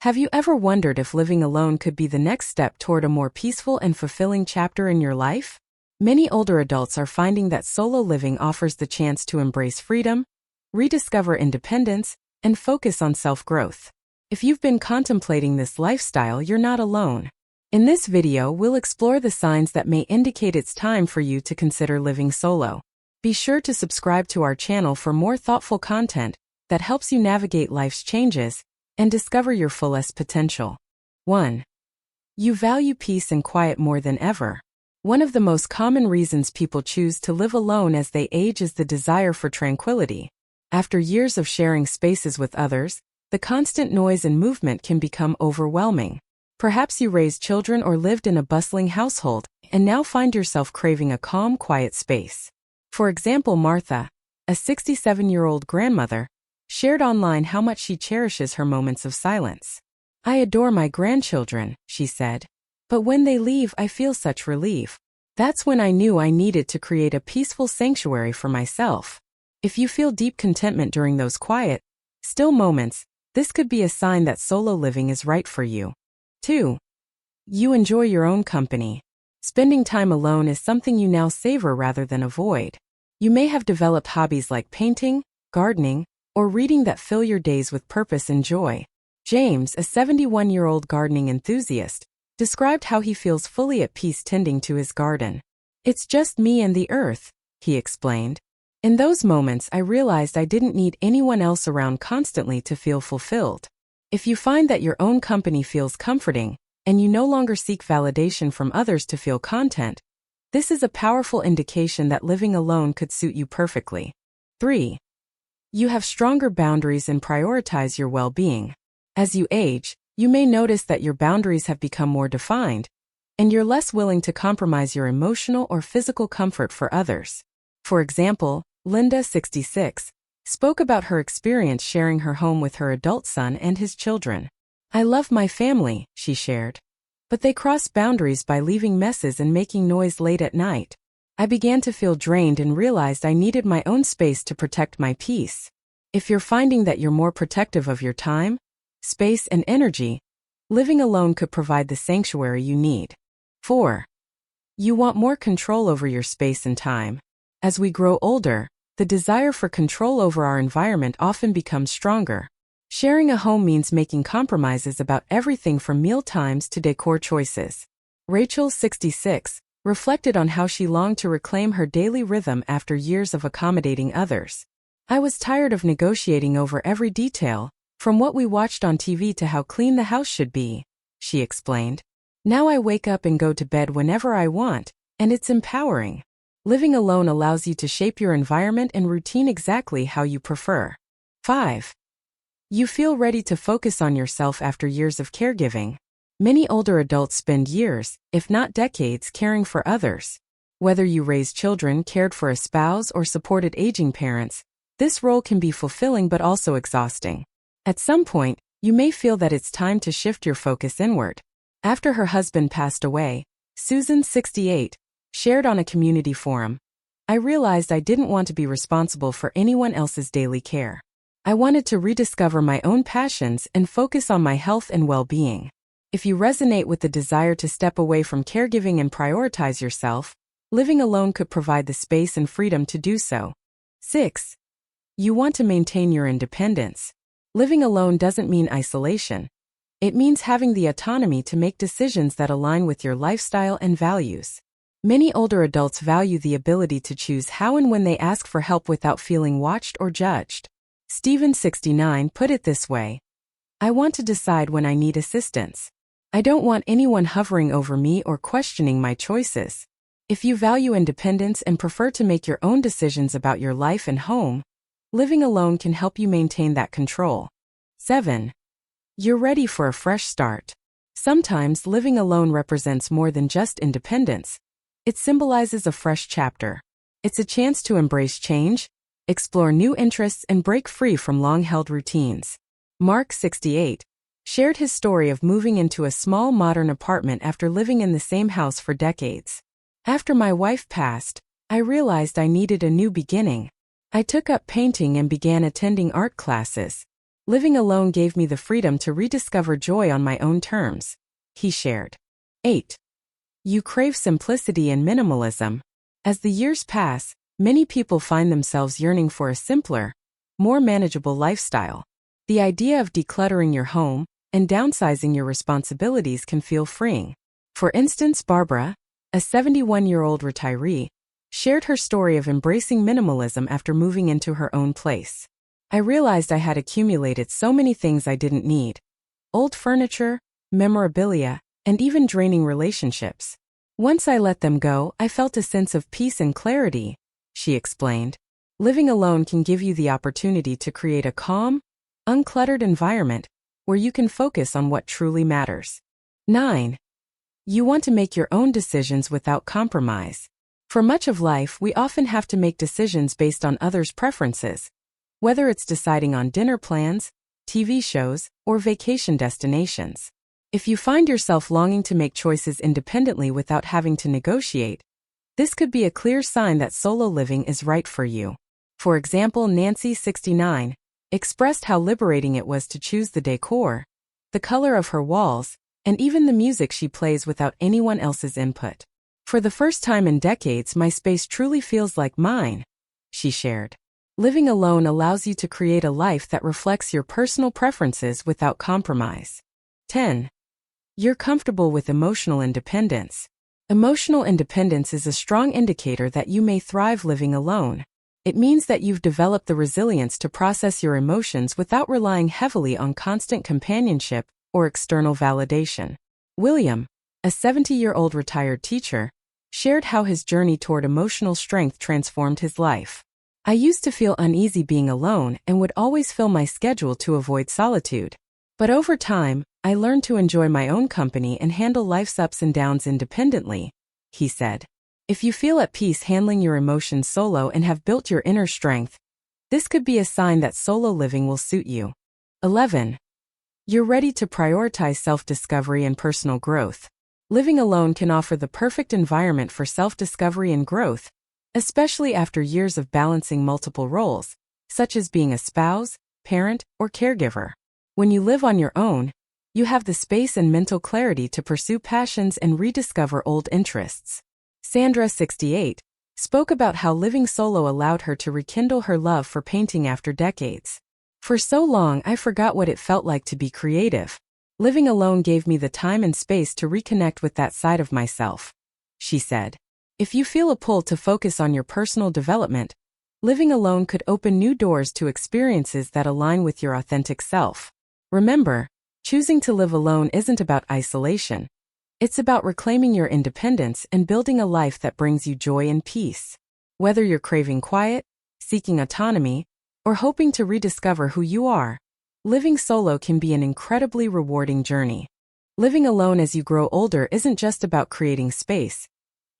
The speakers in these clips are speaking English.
Have you ever wondered if living alone could be the next step toward a more peaceful and fulfilling chapter in your life? Many older adults are finding that solo living offers the chance to embrace freedom, rediscover independence, and focus on self-growth. If you've been contemplating this lifestyle, you're not alone. In this video, we'll explore the signs that may indicate it's time for you to consider living solo. Be sure to subscribe to our channel for more thoughtful content that helps you navigate life's changes and discover your fullest potential. 1. You value peace and quiet more than ever. One of the most common reasons people choose to live alone as they age is the desire for tranquility. After years of sharing spaces with others, the constant noise and movement can become overwhelming. Perhaps you raised children or lived in a bustling household, and now find yourself craving a calm, quiet space. For example, Martha, a 67-year-old grandmother, shared online how much she cherishes her moments of silence. "I adore my grandchildren," she said. "But when they leave, I feel such relief. That's when I knew I needed to create a peaceful sanctuary for myself." If you feel deep contentment during those quiet, still moments, this could be a sign that solo living is right for you. 2. You enjoy your own company. Spending time alone is something you now savor rather than avoid. You may have developed hobbies like painting, gardening, or reading that fill your days with purpose and joy. James, a 71-year-old gardening enthusiast, described how he feels fully at peace tending to his garden. "It's just me and the earth," he explained. "In those moments, I realized I didn't need anyone else around constantly to feel fulfilled." If you find that your own company feels comforting, and you no longer seek validation from others to feel content, this is a powerful indication that living alone could suit you perfectly. 3. You have stronger boundaries and prioritize your well-being. As you age, you may notice that your boundaries have become more defined, and you're less willing to compromise your emotional or physical comfort for others. For example, Linda, 66, spoke about her experience sharing her home with her adult son and his children. "I love my family," she shared. "But they cross boundaries by leaving messes and making noise late at night. I began to feel drained and realized I needed my own space to protect my peace." If you're finding that you're more protective of your time, space, and energy, living alone could provide the sanctuary you need. 4. You want more control over your space and time. As we grow older, the desire for control over our environment often becomes stronger. Sharing a home means making compromises about everything from meal times to decor choices. Rachel, 66, reflected on how she longed to reclaim her daily rhythm after years of accommodating others. "I was tired of negotiating over every detail, from what we watched on TV to how clean the house should be," she explained. "Now I wake up and go to bed whenever I want, and it's empowering." Living alone allows you to shape your environment and routine exactly how you prefer. 5. You feel ready to focus on yourself after years of caregiving. Many older adults spend years, if not decades, caring for others. Whether you raised children, cared for a spouse, or supported aging parents, this role can be fulfilling but also exhausting. At some point, you may feel that it's time to shift your focus inward. After her husband passed away, Susan, 68, shared on a community forum, "I realized I didn't want to be responsible for anyone else's daily care. I wanted to rediscover my own passions and focus on my health and well-being." If you resonate with the desire to step away from caregiving and prioritize yourself, living alone could provide the space and freedom to do so. 6. You want to maintain your independence. Living alone doesn't mean isolation. It means having the autonomy to make decisions that align with your lifestyle and values. Many older adults value the ability to choose how and when they ask for help without feeling watched or judged. Stephen, 69, put it this way: "I want to decide when I need assistance. I don't want anyone hovering over me or questioning my choices." If you value independence and prefer to make your own decisions about your life and home, living alone can help you maintain that control. 7. You're ready for a fresh start. Sometimes living alone represents more than just independence. It symbolizes a fresh chapter. It's a chance to embrace change, explore new interests, and break free from long-held routines. Mark, 68, shared his story of moving into a small modern apartment after living in the same house for decades. "After my wife passed, I realized I needed a new beginning. I took up painting and began attending art classes. Living alone gave me the freedom to rediscover joy on my own terms, he shared. 8. You crave simplicity and minimalism. As the years pass, many people find themselves yearning for a simpler, more manageable lifestyle. The idea of decluttering your home and downsizing your responsibilities can feel freeing. For instance, Barbara, a 71-year-old retiree, shared her story of embracing minimalism after moving into her own place. I realized I had accumulated so many things I didn't need. Old furniture, memorabilia, and even draining relationships. Once I let them go, I felt a sense of peace and clarity, she explained. Living alone can give you the opportunity to create a calm, uncluttered environment where you can focus on what truly matters. 9. You want to make your own decisions without compromise. For much of life, we often have to make decisions based on others' preferences, whether it's deciding on dinner plans, TV shows, or vacation destinations. If you find yourself longing to make choices independently without having to negotiate, this could be a clear sign that solo living is right for you. For example, Nancy, 69, expressed how liberating it was to choose the decor, the color of her walls, and even the music she plays without anyone else's input. For the first time in decades, my space truly feels like mine, she shared. Living alone allows you to create a life that reflects your personal preferences without compromise. 10. You're comfortable with emotional independence. Emotional independence is a strong indicator that you may thrive living alone. It means that you've developed the resilience to process your emotions without relying heavily on constant companionship or external validation. William, a 70-year-old retired teacher, shared how his journey toward emotional strength transformed his life. I used to feel uneasy being alone and would always fill my schedule to avoid solitude. But over time, I learned to enjoy my own company and handle life's ups and downs independently, he said. If you feel at peace handling your emotions solo and have built your inner strength, this could be a sign that solo living will suit you. 11. You're ready to prioritize self-discovery and personal growth. Living alone can offer the perfect environment for self-discovery and growth, especially after years of balancing multiple roles, such as being a spouse, parent, or caregiver. When you live on your own, you have the space and mental clarity to pursue passions and rediscover old interests. Sandra, 68, spoke about how living solo allowed her to rekindle her love for painting after decades. For so long, I forgot what it felt like to be creative. Living alone gave me the time and space to reconnect with that side of myself, she said. If you feel a pull to focus on your personal development, living alone could open new doors to experiences that align with your authentic self. Remember, choosing to live alone isn't about isolation. It's about reclaiming your independence and building a life that brings you joy and peace. Whether you're craving quiet, seeking autonomy, or hoping to rediscover who you are, living solo can be an incredibly rewarding journey. Living alone as you grow older isn't just about creating space.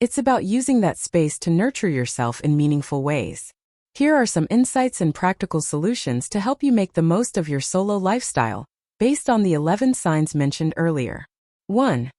It's about using that space to nurture yourself in meaningful ways. Here are some insights and practical solutions to help you make the most of your solo lifestyle, based on the 11 signs mentioned earlier. 1.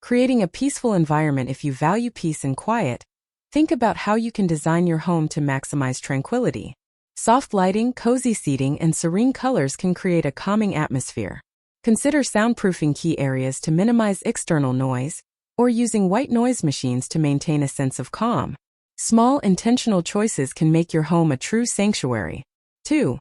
Creating a peaceful environment. If you value peace and quiet, think about how you can design your home to maximize tranquility. Soft lighting, cozy seating, and serene colors can create a calming atmosphere. Consider soundproofing key areas to minimize external noise, or using white noise machines to maintain a sense of calm. Small, intentional choices can make your home a true sanctuary. 2.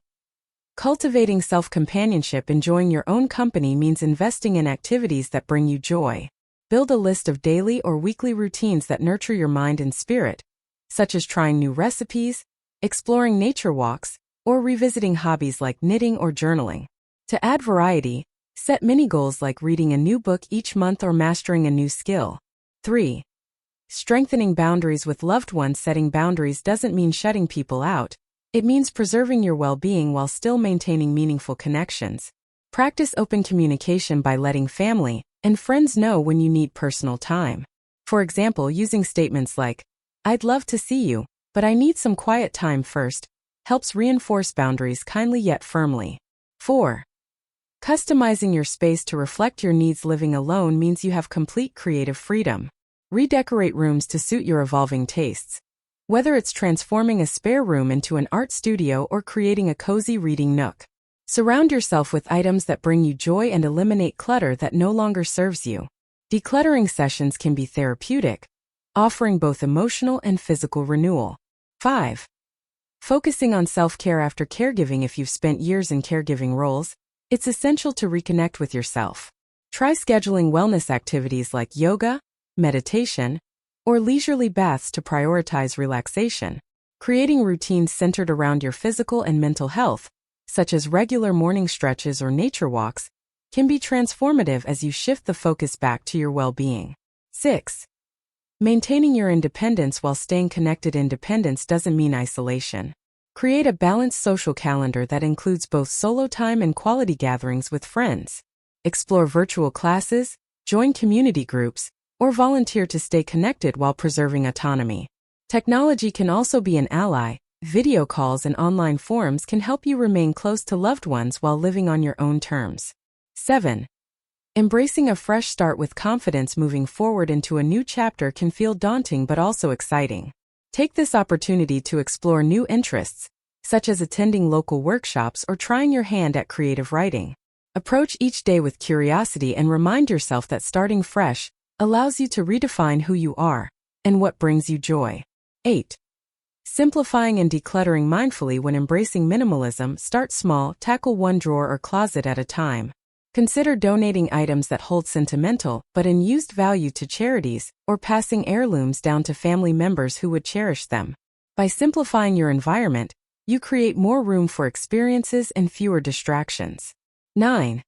Cultivating self-companionship. Enjoying your own company means investing in activities that bring you joy. Build a list of daily or weekly routines that nurture your mind and spirit, such as trying new recipes, exploring nature walks, or revisiting hobbies like knitting or journaling. To add variety, set mini goals like reading a new book each month or mastering a new skill. 3. Strengthening boundaries with loved ones. Setting boundaries doesn't mean shutting people out. It means preserving your well-being while still maintaining meaningful connections. Practice open communication by letting family and friends know when you need personal time. For example, using statements like, "I'd love to see you, but I need some quiet time first," helps reinforce boundaries kindly yet firmly. 4. Customizing your space to reflect your needs. Living alone means you have complete creative freedom. Redecorate rooms to suit your evolving tastes. Whether it's transforming a spare room into an art studio or creating a cozy reading nook, Surround yourself with items that bring you joy and eliminate clutter that no longer serves you. Decluttering sessions can be therapeutic, offering both emotional and physical renewal. 5. Focusing on self-care after caregiving. If you've spent years in caregiving roles, it's essential to reconnect with yourself. Try scheduling wellness activities like yoga, meditation, or leisurely baths to prioritize relaxation. Creating routines centered around your physical and mental health, such as regular morning stretches or nature walks, can be transformative as you shift the focus back to your well-being. 6. Maintaining your independence while staying connected. Independence doesn't mean isolation. Create a balanced social calendar that includes both solo time and quality gatherings with friends. Explore virtual classes, join community groups, or volunteer to stay connected while preserving autonomy. Technology can also be an ally. Video calls and online forums can help you remain close to loved ones while living on your own terms. 7. Embracing a fresh start with confidence. Moving forward into a new chapter can feel daunting but also exciting. Take this opportunity to explore new interests, such as attending local workshops or trying your hand at creative writing. Approach each day with curiosity and remind yourself that starting fresh allows you to redefine who you are and what brings you joy. 8. Simplifying and decluttering mindfully. When embracing minimalism, start small, tackle one drawer or closet at a time. Consider donating items that hold sentimental but unused value to charities, or passing heirlooms down to family members who would cherish them. By simplifying your environment, you create more room for experiences and fewer distractions. 9.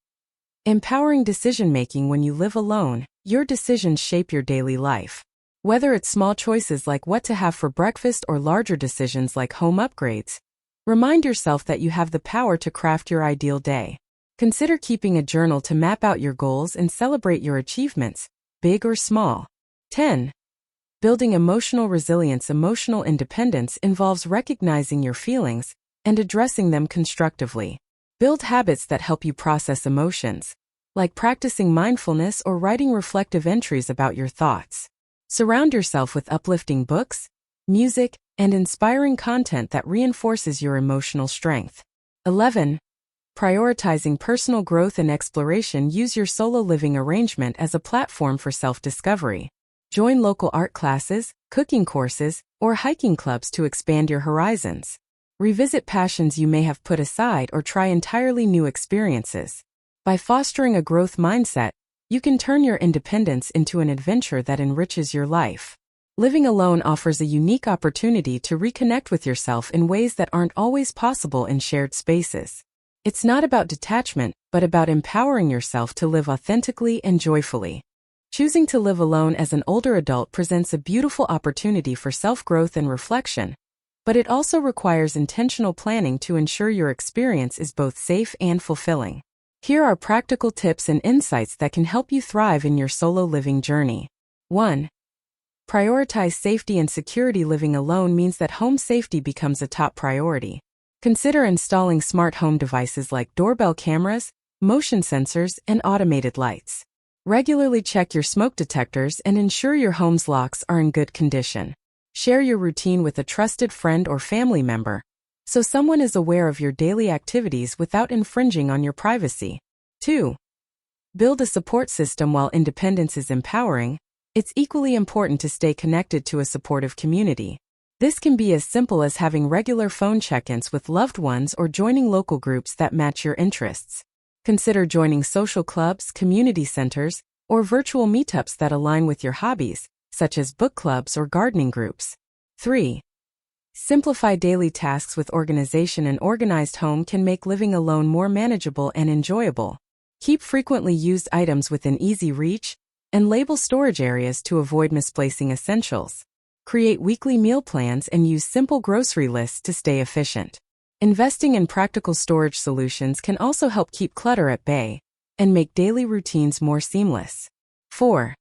Empowering decision-making. When you live alone, your decisions shape your daily life. Whether it's small choices like what to have for breakfast or larger decisions like home upgrades, remind yourself that you have the power to craft your ideal day. Consider keeping a journal to map out your goals and celebrate your achievements, big or small. 10. Building emotional resilience. Emotional independence involves recognizing your feelings and addressing them constructively. Build habits that help you process emotions, like practicing mindfulness or writing reflective entries about your thoughts. Surround yourself with uplifting books, music, and inspiring content that reinforces your emotional strength. 11. Prioritizing personal growth and exploration. Use your solo living arrangement as a platform for self-discovery. Join local art classes, cooking courses, or hiking clubs to expand your horizons. Revisit passions you may have put aside or try entirely new experiences. By fostering a growth mindset, you can turn your independence into an adventure that enriches your life. Living alone offers a unique opportunity to reconnect with yourself in ways that aren't always possible in shared spaces. It's not about detachment, but about empowering yourself to live authentically and joyfully. Choosing to live alone as an older adult presents a beautiful opportunity for self-growth and reflection, but it also requires intentional planning to ensure your experience is both safe and fulfilling. Here are practical tips and insights that can help you thrive in your solo living journey. 1. Prioritize safety and security. Living alone means that home safety becomes a top priority. Consider installing smart home devices like doorbell cameras, motion sensors, and automated lights. Regularly check your smoke detectors and ensure your home's locks are in good condition. Share your routine with a trusted friend or family member, so someone is aware of your daily activities without infringing on your privacy. 2. Build a support system. While independence is empowering, it's equally important to stay connected to a supportive community. This can be as simple as having regular phone check-ins with loved ones or joining local groups that match your interests. Consider joining social clubs, community centers, or virtual meetups that align with your hobbies, such as book clubs or gardening groups. 3. Simplify daily tasks with organization. An organized home can make living alone more manageable and enjoyable. Keep frequently used items within easy reach, and label storage areas to avoid misplacing essentials. Create weekly meal plans and use simple grocery lists to stay efficient. Investing in practical storage solutions can also help keep clutter at bay and make daily routines more seamless. 4.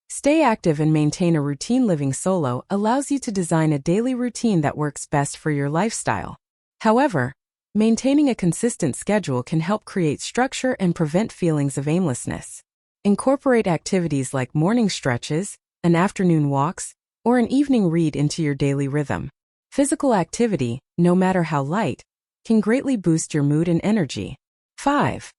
Stay active and maintain a routine. Living solo allows you to design a daily routine that works best for your lifestyle. However, maintaining a consistent schedule can help create structure and prevent feelings of aimlessness. Incorporate activities like morning stretches, an afternoon walks, or an evening read into your daily rhythm. Physical activity, no matter how light, can greatly boost your mood and energy. 5.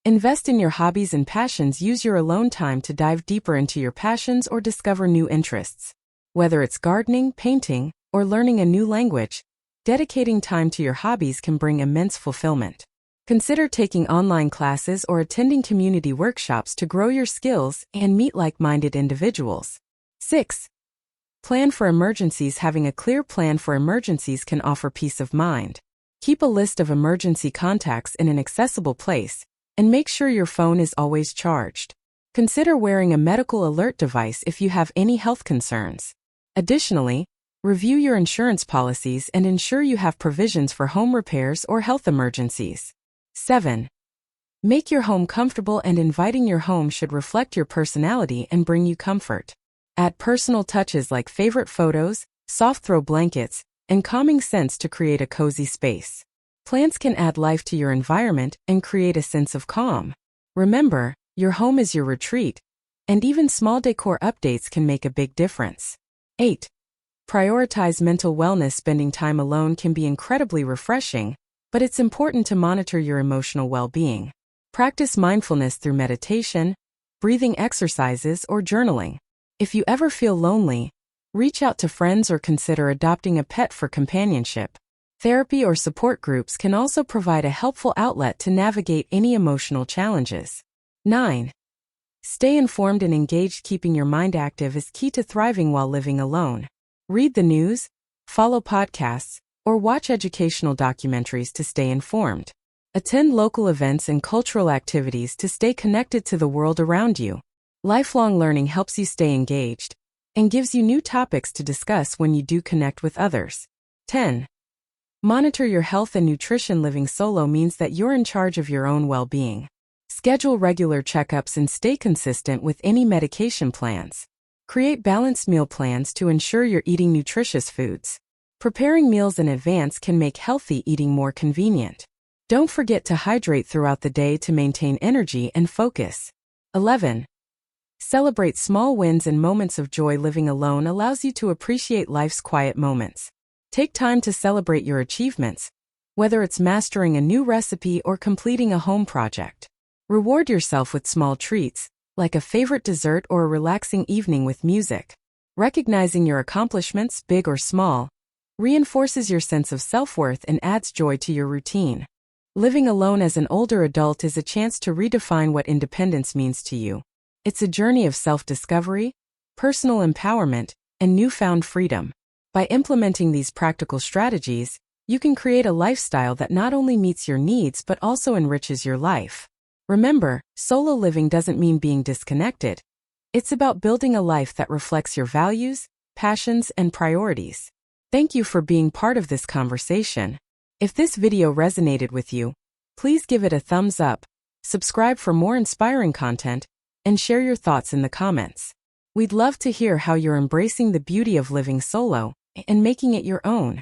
Invest in your hobbies and passions. Use your alone time to dive deeper into your passions or discover new interests. Whether it's gardening, painting, or learning a new language, dedicating time to your hobbies can bring immense fulfillment. Consider taking online classes or attending community workshops to grow your skills and meet like-minded individuals. 6. Plan for emergencies. Having a clear plan for emergencies can offer peace of mind. Keep a list of emergency contacts in an accessible place, and make sure your phone is always charged. Consider wearing a medical alert device if you have any health concerns. Additionally, review your insurance policies and ensure you have provisions for home repairs or health emergencies. 7. Make your home comfortable and inviting. Your home should reflect your personality and bring you comfort. Add personal touches like favorite photos, soft throw blankets, and calming scents to create a cozy space. Plants can add life to your environment and create a sense of calm. Remember, your home is your retreat, and even small decor updates can make a big difference. 8. Prioritize mental wellness. Spending time alone can be incredibly refreshing, but it's important to monitor your emotional well-being. Practice mindfulness through meditation, breathing exercises, or journaling. If you ever feel lonely, reach out to friends or consider adopting a pet for companionship. Therapy or support groups can also provide a helpful outlet to navigate any emotional challenges. 9. Stay informed and engaged. Keeping your mind active is key to thriving while living alone. Read the news, follow podcasts, or watch educational documentaries to stay informed. Attend local events and cultural activities to stay connected to the world around you. Lifelong learning helps you stay engaged and gives you new topics to discuss when you do connect with others. 10. Monitor your health and nutrition. Living solo means that you're in charge of your own well-being. Schedule regular checkups and stay consistent with any medication plans. Create balanced meal plans to ensure you're eating nutritious foods. Preparing meals in advance can make healthy eating more convenient. Don't forget to hydrate throughout the day to maintain energy and focus. 11. Celebrate small wins and moments of joy. Living alone allows you to appreciate life's quiet moments. Take time to celebrate your achievements, whether it's mastering a new recipe or completing a home project. Reward yourself with small treats, like a favorite dessert or a relaxing evening with music. Recognizing your accomplishments, big or small, reinforces your sense of self-worth and adds joy to your routine. Living alone as an older adult is a chance to redefine what independence means to you. It's a journey of self-discovery, personal empowerment, and newfound freedom. By implementing these practical strategies, you can create a lifestyle that not only meets your needs but also enriches your life. Remember, solo living doesn't mean being disconnected. It's about building a life that reflects your values, passions, and priorities. Thank you for being part of this conversation. If this video resonated with you, please give it a thumbs up, subscribe for more inspiring content, and share your thoughts in the comments. We'd love to hear how you're embracing the beauty of living solo and making it your own.